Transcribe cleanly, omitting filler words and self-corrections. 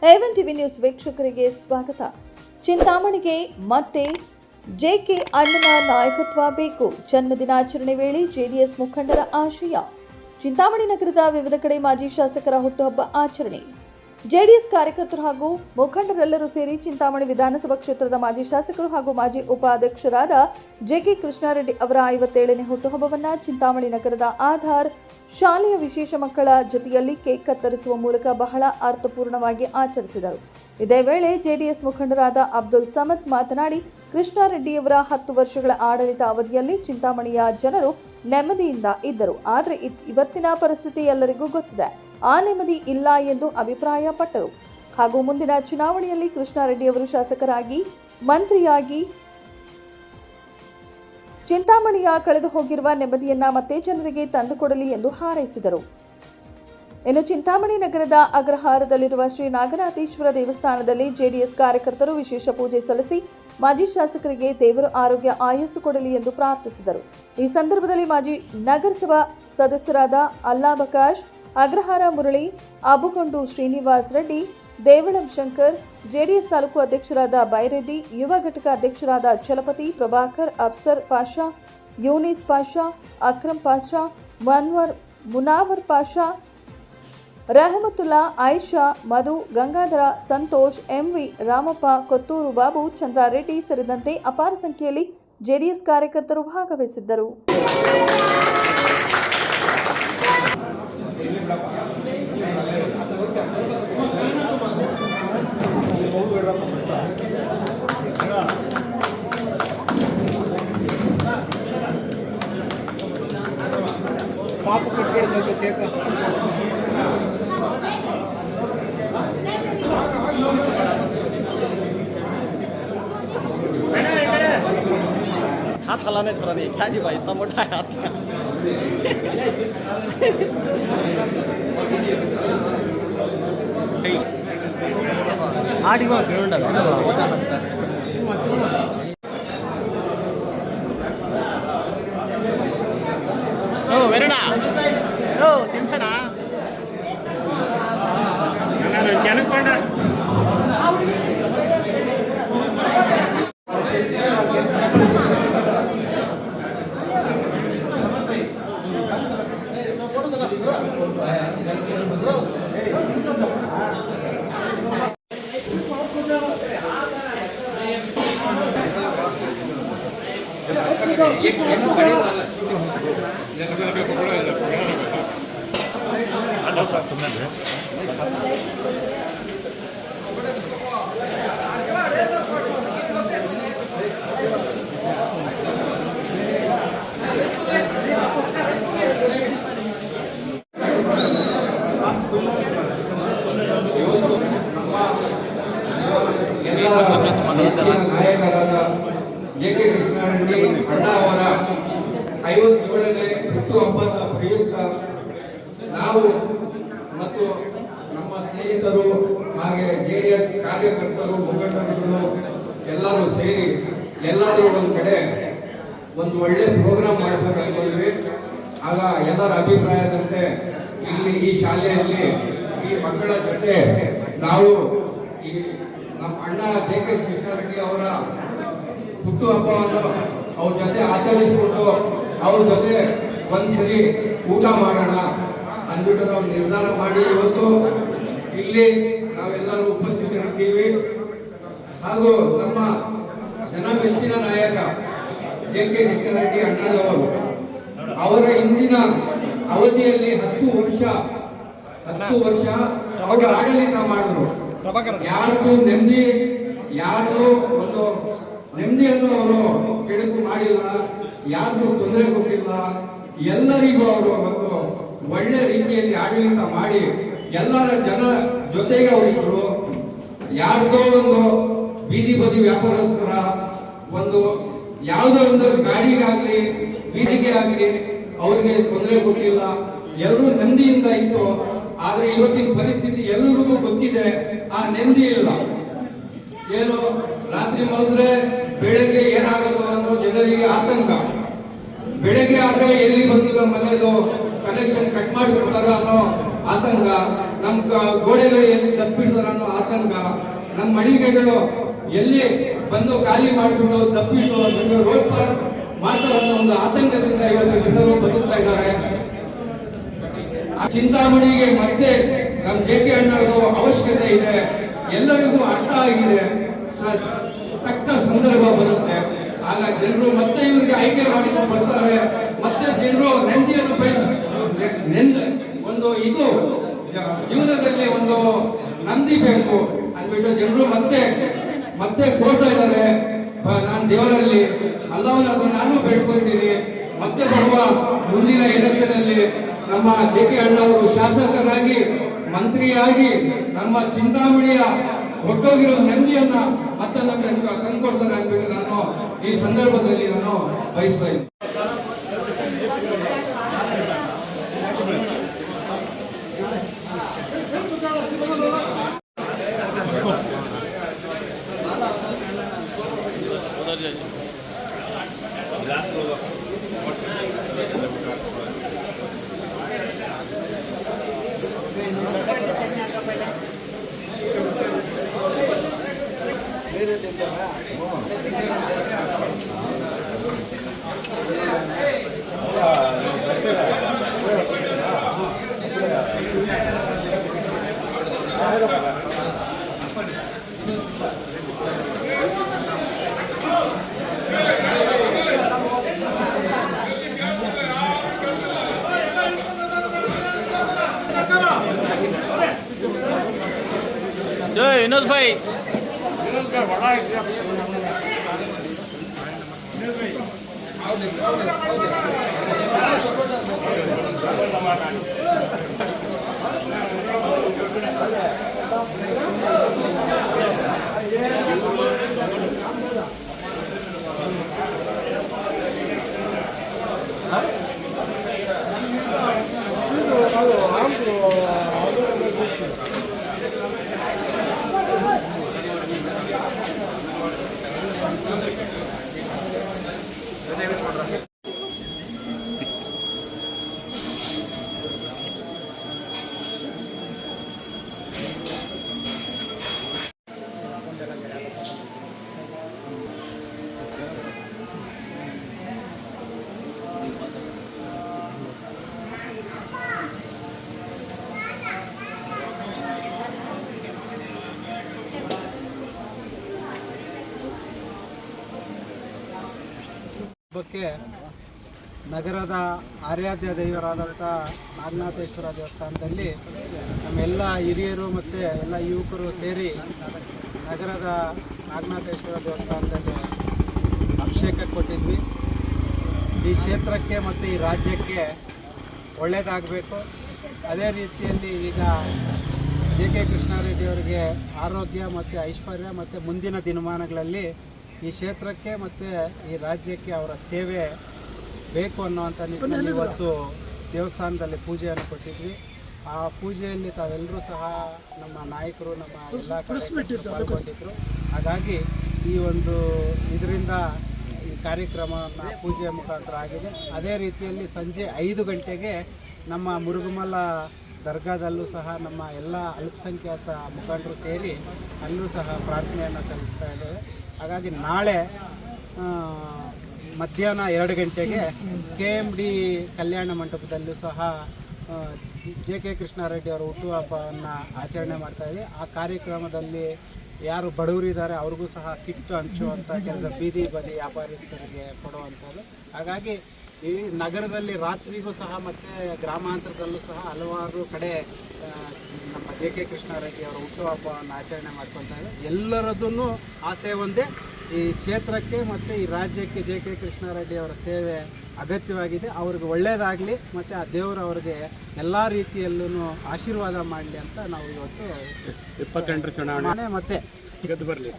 Heaven TV news ವೀಕ್ಷಕರಿಗೆ ಸ್ವಾಗತ. ಚಿಂತಾಮಣಿಗೆ ಮತ್ತೆ ಜೆಕೆ ಅಣ್ಣನ ನಾಯಕತ್ವ ಬೇಕು. ಜನ್ಮದಿನಾಚರಣೆ ವೇಳೆ ಜೆಡಿಎಸ್ ಮುಖಂಡರ ಆಶಯ. ಚಿಂತಾಮಣಿ ನಗರದ ವಿವಿಧ ಕಡೆ ಮಾಜಿ ಶಾಸಕರ ಹುಟ್ಟುಹಬ್ಬ ಆಚರಣೆ. ಜೆಡಿಎಸ್ ಕಾರ್ಯಕರ್ತರು ಹಾಗೂ ಮುಖಂಡರೆಲ್ಲರೂ ಸೇರಿ ಚಿಂತಾಮಣಿ ವಿಧಾನಸಭಾ ಕ್ಷೇತ್ರದ ಮಾಜಿ ಶಾಸಕರು ಹಾಗೂ ಮಾಜಿ ಉಪಾಧ್ಯಕ್ಷರಾದ ಜೆಕೆ ಕೃಷ್ಣಾರೆಡ್ಡಿ ಅವರ 57ನೇ ಹುಟ್ಟುಹಬ್ಬವನ್ನು ಚಿಂತಾಮಣಿ ನಗರದ ಆಧಾರ್ ಶಾಲೆಯ ವಿಶೇಷ ಮಕ್ಕಳ ಜೊತೆಯಲ್ಲಿ ಕೇಕ್ ಕತ್ತರಿಸುವ ಮೂಲಕ ಬಹಳ ಅರ್ಥಪೂರ್ಣವಾಗಿ ಆಚರಿಸಿದರು. ಇದೇ ವೇಳೆ ಜೆಡಿಎಸ್ ಮುಖಂಡರಾದ ಅಬ್ದುಲ್ ಸಮದ್ ಮಾತನಾಡಿ, ಕೃಷ್ಣಾರೆಡ್ಡಿಯವರ 10 ವರ್ಷಗಳ ಆಡಳಿತ ಅವಧಿಯಲ್ಲಿ ಚಿಂತಾಮಣಿಯ ಜನರು ನೆಮ್ಮದಿಯಿಂದ ಇದ್ದರು. ಆದರೆ ಇವತ್ತಿನ ಪರಿಸ್ಥಿತಿ ಎಲ್ಲರಿಗೂ ಗೊತ್ತಿದೆ. ಆ ನೆಮ್ಮದಿ ಇಲ್ಲ ಎಂದು ಅಭಿಪ್ರಾಯಪಟ್ಟರು. ಹಾಗೂ ಮುಂದಿನ ಚುನಾವಣೆಯಲ್ಲಿ ಕೃಷ್ಣಾರೆಡ್ಡಿಯವರು ಶಾಸಕರಾಗಿ ಮಂತ್ರಿಯಾಗಿ ಚಿಂತಾಮಣಿಯ ಕಳೆದು ಹೋಗಿರುವ ನೆಮ್ಮದಿಯನ್ನ ಮತ್ತೆ ಜನರಿಗೆ ತಂದುಕೊಡಲಿ ಎಂದು ಹಾರೈಸಿದರು. ಇನ್ನು ಚಿಂತಾಮಣಿ ನಗರದ ಅಗ್ರಹಾರದಲ್ಲಿರುವ ಶ್ರೀ ನಾಗನಾಥೇಶ್ವರ ದೇವಸ್ಥಾನದಲ್ಲಿ ಜೆಡಿಎಸ್ ಕಾರ್ಯಕರ್ತರು ವಿಶೇಷ ಪೂಜೆ ಸಲ್ಲಿಸಿ ಮಾಜಿ ಶಾಸಕರಿಗೆ ದೇವರು ಆರೋಗ್ಯ ಆಯಸ್ಸು ಕೊಡಲಿ ಎಂದು ಪ್ರಾರ್ಥಿಸಿದರು. ಈ ಸಂದರ್ಭದಲ್ಲಿ ಮಾಜಿ ನಗರಸಭಾ ಸದಸ್ಯರಾದ ಅಲ್ಲಾಬಕಾಶ್, ಅಗ್ರಹಾರ ಮುರಳಿ, ಅಬುಗೊಂಡು ಶ್ರೀನಿವಾಸ್ ರೆಡ್ಡಿ, ದೇವಳಂ ಶಂಕರ್, ಜೆಡಿಎಸ್ ತಾಲೂಕು ಅಧ್ಯಕ್ಷರಾದ ಬೈರೆಡ್ಡಿ, ಯುವ ಘಟಕ ಅಧ್ಯಕ್ಷರಾದ ಚಲಪತಿ, ಪ್ರಭಾಕರ್, ಅಫ್ಸರ್ ಪಾಷಾ, ಯೂನಿಸ್ ಪಾಷಾ, ಅಕ್ರಮ್ ಪಾಷಾ, ಮುನಾವರ್ ಪಾಷಾ, ರಹಮತುಲ್ಲಾ, ಆಯಿಷಾ, ಮಧು, ಗಂಗಾಧರ, ಸಂತೋಷ್, ಎಂವಿ, ರಾಮಪ್ಪ, ಕೊತ್ತೂರು ಬಾಬು, ಚಂದ್ರಾರೆಡ್ಡಿ ಸೇರಿದಂತೆ ಅಪಾರ ಸಂಖ್ಯೆಯಲ್ಲಿ ಜೆಡಿಎಸ್ ಕಾರ್ಯಕರ್ತರು ಭಾಗವಹಿಸಿದ್ದರು. हाथ हलाने छोड़ा नहीं, क्या जी भाई इतना मोटा हाथ आठ वेरणा ತಿನ್ಸಣ ಜನಕ್ಕೆ ಬೇಡ ನಾಯಕರಾದ ಜೆಕೆ ಕೃಷ್ಣಾರೆಡ್ಡಿ ಅಣ್ಣ ಅವರ 57ನೇ ಹುಟ್ಟುಹಬ್ಬದ ಪ್ರಯುಕ್ತ ನಾವು ಮತ್ತು ನಮ್ಮ ಸ್ನೇಹಿತರು ಹಾಗೆ ಜೆಡಿಎಸ್ ಕಾರ್ಯಕರ್ತರು ಮುಖಂಡರುಗಳು ಎಲ್ಲರೂ ಸೇರಿ ಎಲ್ಲಾದರೂ ಒಂದು ಕಡೆ ಒಂದು ಒಳ್ಳೆ ಪ್ರೋಗ್ರಾಮ್ ಮಾಡಬೇಕು ಅನ್ಕೊಂಡಿದ್ವಿ. ಆಗ ಎಲ್ಲರ ಅಭಿಪ್ರಾಯದಂತೆ ಇಲ್ಲಿ ಈ ಶಾಲೆಯಲ್ಲಿ ಈ ಮಕ್ಕಳ ಜೊತೆ ನಾವು ಈ ನಮ್ಮ ಅಣ್ಣ ಜೆಕೆ ಕೃಷ್ಣಾರೆಡ್ಡಿ ಅವರ ಹುಟ್ಟುಹಬ್ಬವನ್ನು ಅವ್ರ ಜೊತೆ ಆಚರಿಸಿಕೊಂಡು ಅವ್ರ ಜೊತೆ ಒಂದ್ಸರಿ ಊಟ ಮಾಡೋಣ ಅಂದ್ಬಿಟ್ಟು ನಾವು ನಿರ್ಧಾರ ಮಾಡಿ ಇವತ್ತು ಇಲ್ಲಿ ನಾವೆಲ್ಲರೂ ಉಪಸ್ಥಿತರಿದ್ದೀವಿ. ಹಾಗೂ ನಮ್ಮ ಜನಮೆಚ್ಚಿನ ನಾಯಕ ಜೆಕೆ ಕೃಷ್ಣಾರೆಡ್ಡಿ ಅಣ್ಣನವರು ಅವರ ಇಂದಿನ ಅವಧಿಯಲ್ಲಿ 10 ವರ್ಷ ಅವರು ಆಡಳಿತ ಮಾಡಿದ್ರು. ಯಾರಿಗೂ ನೆಮ್ಮದಿ, ಯಾರಿಗೂ ಒಂದು ನೆಮ್ಮದಿಯನ್ನು ಅವರು ಕೆಡುಕು ಮಾಡಿಲ್ಲ, ಯಾರಿಗೂ ತೊಂದರೆ ಕೊಟ್ಟಿಲ್ಲ. ಎಲ್ಲರಿಗೂ ಅವರು ಒಂದು ಒಳ್ಳೆ ರೀತಿಯಲ್ಲಿ ಆಡಳಿತ ಮಾಡಿ ಎಲ್ಲರ ಜನ ಜೊತೆಗೆ ಅವರಿದ್ರು. ಯಾರ್ದೋ ಒಂದು ಬೀದಿ ಬದಿ ವ್ಯಾಪಾರಸ್ಥರ ಒಂದು ಯಾವುದೋ ಒಂದು ಗಾಡಿಗಾಗ್ಲಿ ಬೀದಿಗೆ ಆಗ್ಲಿ ಅವ್ರಿಗೆ ತೊಂದರೆ ಕೊಟ್ಟಿಲ್ಲ. ಎಲ್ಲರೂ ನೆಮ್ಮದಿಯಿಂದ ಇತ್ತು. ಆದ್ರೆ ಇವತ್ತಿನ ಪರಿಸ್ಥಿತಿ ಎಲ್ಲರಿಗೂ ಗೊತ್ತಿದೆ, ಆ ನೆಮ್ಮದಿ ಇಲ್ಲ. ಏನು ರಾತ್ರಿ ಮಲಗಿದ್ರೆ ಬೆಳಗ್ಗೆ ಏನಾಗಲ್ಲ ಅನ್ನೋ ಜನರಿಗೆ ಆತಂಕ. ಬೆಳಗ್ಗೆ ಆದ್ರೆ ಎಲ್ಲಿ ಬಂದಿರೋ ಮನೆಯದು ಕನೆಕ್ಷನ್ ಕಟ್ ಮಾಡಿಬಿಡ್ತಾರ ಅನ್ನೋ ಆತಂಕ. ನಮ್ಮ ಗೋಡೆಗಳು ಎಲ್ಲಿ ತಪ್ಪಿಡ್ತಾರ ಅನ್ನೋ ಆತಂಕ, ನಮ್ಮ ಮಳಿಗೆಗಳು ಎಲ್ಲಿ ಬಂದು ಖಾಲಿ ಮಾಡಿಬಿಟ್ಟು ತಪ್ಪಿಟ್ಟು ನಮಗೆ ರೋಡ್ ಪಾರ್ ಮಾಡ್ತಾರೆ ಅನ್ನೋ ಒಂದು ಆತಂಕದಿಂದ ಇವತ್ತು ಜನರು ಬದುಕ್ತಾ ಇದ್ದಾರೆ. ಆ ಚಿಂತಾಮಣಿಗೆ ಮತ್ತೆ ನಮ್ಮ JK ಅಣ್ಣರದು ಅವಶ್ಯಕತೆ ಇದೆ. ಎಲ್ಲರಿಗೂ ಅರ್ಥ ಆಗಿದೆ, ತಕ್ಕ ಸಂದರ್ಭ ಬರುತ್ತೆ. ಆಗ ಜನರು ಮತ್ತೆ ಇವರಿಗೆ ಆಯ್ಕೆ ಮಾಡಿಕೊಂಡು ಬರ್ತಾರೆ. ಮತ್ತೆ ಜನರು ನೆಮ್ಮದಿಯನ್ನು ಒಂದು ಇದು ಜೀವನದಲ್ಲಿ ಒಂದು ನಂದಿ ಬೇಕು ಅಂದ್ಬಿಟ್ಟು ಜನರು ಮತ್ತೆ ಕೋರ್ತಾ ಇದ್ದಾರೆ. ನಾನು ದೇವರಲ್ಲಿ ಅಲ್ಲವನ್ನಾದ್ರೂ ನಾನು ಬೇಡ್ಕೊಳ್ತೀನಿ, ಮತ್ತೆ ಬರುವ ಮುಂದಿನ ಎಲೆಕ್ಷನ್ ಅಲ್ಲಿ ನಮ್ಮ JK ಅಣ್ಣವರು ಶಾಸಕರಾಗಿ ಮಂತ್ರಿಯಾಗಿ ನಮ್ಮ ಚಿಂತಾಮಣಿಯ ಒಟ್ಟೋಗಿರೋ ನೆಮ್ಮದಿಯನ್ನ ಮತ್ತೆ ನಮಗೆ ತಂದುಕೊಡ್ತಾರೆ ಅಂದ್ಬಿಟ್ಟು ನಾನು ಈ ಸಂದರ್ಭದಲ್ಲಿ ನಾನು ಬಯಸ್ತಾ ಇದ್ದೀನಿ. विनोद भाई ಹಬ್ಬಕ್ಕೆ ನಗರದ ಆರಾಧ್ಯ ದೈವರಾದಂಥ ನಾಗನಾಥೇಶ್ವರ ದೇವಸ್ಥಾನದಲ್ಲಿ ನಮ್ಮೆಲ್ಲ ಹಿರಿಯರು ಮತ್ತು ಎಲ್ಲ ಯುವಕರು ಸೇರಿ ನಗರದ ನಾಗನಾಥೇಶ್ವರ ದೇವಸ್ಥಾನದಲ್ಲಿ ಅಭಿಷೇಕ ಕೊಟ್ಟಿದ್ವಿ. ಈ ಕ್ಷೇತ್ರಕ್ಕೆ ಮತ್ತು ಈ ರಾಜ್ಯಕ್ಕೆ ಒಳ್ಳೆಯದಾಗಬೇಕು. ಅದೇ ರೀತಿಯಲ್ಲಿ ಈಗ JK ಕೃಷ್ಣಾರೆಡ್ಡಿ ಅವರಿಗೆ ಆರೋಗ್ಯ ಮತ್ತು ಐಶ್ವರ್ಯ ಮತ್ತು ಮುಂದಿನ ದಿನಮಾನಗಳಲ್ಲಿ ಈ ಕ್ಷೇತ್ರಕ್ಕೆ ಮತ್ತು ಈ ರಾಜ್ಯಕ್ಕೆ ಅವರ ಸೇವೆ ಬೇಕು ಅನ್ನುವಂಥ ನಿಟ್ಟಿನಲ್ಲಿ ಇವತ್ತು ದೇವಸ್ಥಾನದಲ್ಲಿ ಪೂಜೆಯನ್ನು ಕೊಟ್ಟಿದ್ವಿ. ಆ ಪೂಜೆಯಲ್ಲಿ ತಾವೆಲ್ಲರೂ ಸಹ ನಮ್ಮ ನಾಯಕರು ನಮ್ಮ ಎಲ್ಲ ಪಾಲ್ಗೊಂಡಿದ್ದರು. ಹಾಗಾಗಿ ಈ ಒಂದು ಇದರಿಂದ ಈ ಕಾರ್ಯಕ್ರಮವನ್ನು ಪೂಜೆಯ ಮುಖಾಂತರ ಆಗಿದೆ. ಅದೇ ರೀತಿಯಲ್ಲಿ ಸಂಜೆ 5 ಗಂಟೆಗೆ ನಮ್ಮ ಮುರುಗಮಲ ದರ್ಗಾದಲ್ಲೂ ಸಹ ನಮ್ಮ ಎಲ್ಲ ಅಲ್ಪಸಂಖ್ಯಾತ ಮುಖಂಡರು ಸೇರಿ ಅಲ್ಲೂ ಸಹ ಪ್ರಾರ್ಥನೆಯನ್ನು ಸಲ್ಲಿಸ್ತಾ ಇದ್ದೇವೆ. ಹಾಗಾಗಿ ನಾಳೆ ಮಧ್ಯಾಹ್ನ 2 ಗಂಟೆಗೆ KMD ಕಲ್ಯಾಣ ಮಂಟಪದಲ್ಲೂ ಸಹ JK ಕೃಷ್ಣಾರೆಡ್ಡಿ ಅವರ ಹುಟ್ಟುಹಬ್ಬವನ್ನು ಆಚರಣೆ ಮಾಡ್ತಾ ಇದ್ದೀವಿ. ಆ ಕಾರ್ಯಕ್ರಮದಲ್ಲಿ ಯಾರು ಬಡವರಿದ್ದಾರೆ ಅವ್ರಿಗೂ ಸಹ ಕಿಟ್ ಹಂಚುವಂಥ ಕೆಲಸ, ಬೀದಿ ಬದಿ ವ್ಯಾಪಾರಸ್ಥರಿಗೆ ಕೊಡುವಂಥದ್ದು. ಹಾಗಾಗಿ ಈ ನಗರದಲ್ಲಿ ರಾತ್ರಿಗೂ ಸಹ ಮತ್ತು ಗ್ರಾಮಾಂತರದಲ್ಲೂ ಸಹ ಹಲವಾರು ಕಡೆ ನಮ್ಮ JK ಕೃಷ್ಣಾರೆಡ್ಡಿ ಅವರ ಹುಟ್ಟುಹಬ್ಬವನ್ನು ಆಚರಣೆ ಮಾಡ್ಕೊತಾ ಇದೆ. ಎಲ್ಲರದೂ ಆಸೆ ಒಂದೇ, ಈ ಕ್ಷೇತ್ರಕ್ಕೆ ಮತ್ತು ಈ ರಾಜ್ಯಕ್ಕೆ JK ಕೃಷ್ಣಾರೆಡ್ಡಿ ಅವರ ಸೇವೆ ಅಗತ್ಯವಾಗಿದೆ. ಅವ್ರಿಗೆ ಒಳ್ಳೆಯದಾಗಲಿ ಮತ್ತು ಆ ದೇವರು ಅವ್ರಿಗೆ ಎಲ್ಲ ರೀತಿಯಲ್ಲೂ ಆಶೀರ್ವಾದ ಮಾಡಲಿ ಅಂತ ನಾವು ಇವತ್ತು 28 ಚುನಾವಣೆ ಮತ್ತೆ ಗೆದ್ದು ಬರಲಿ.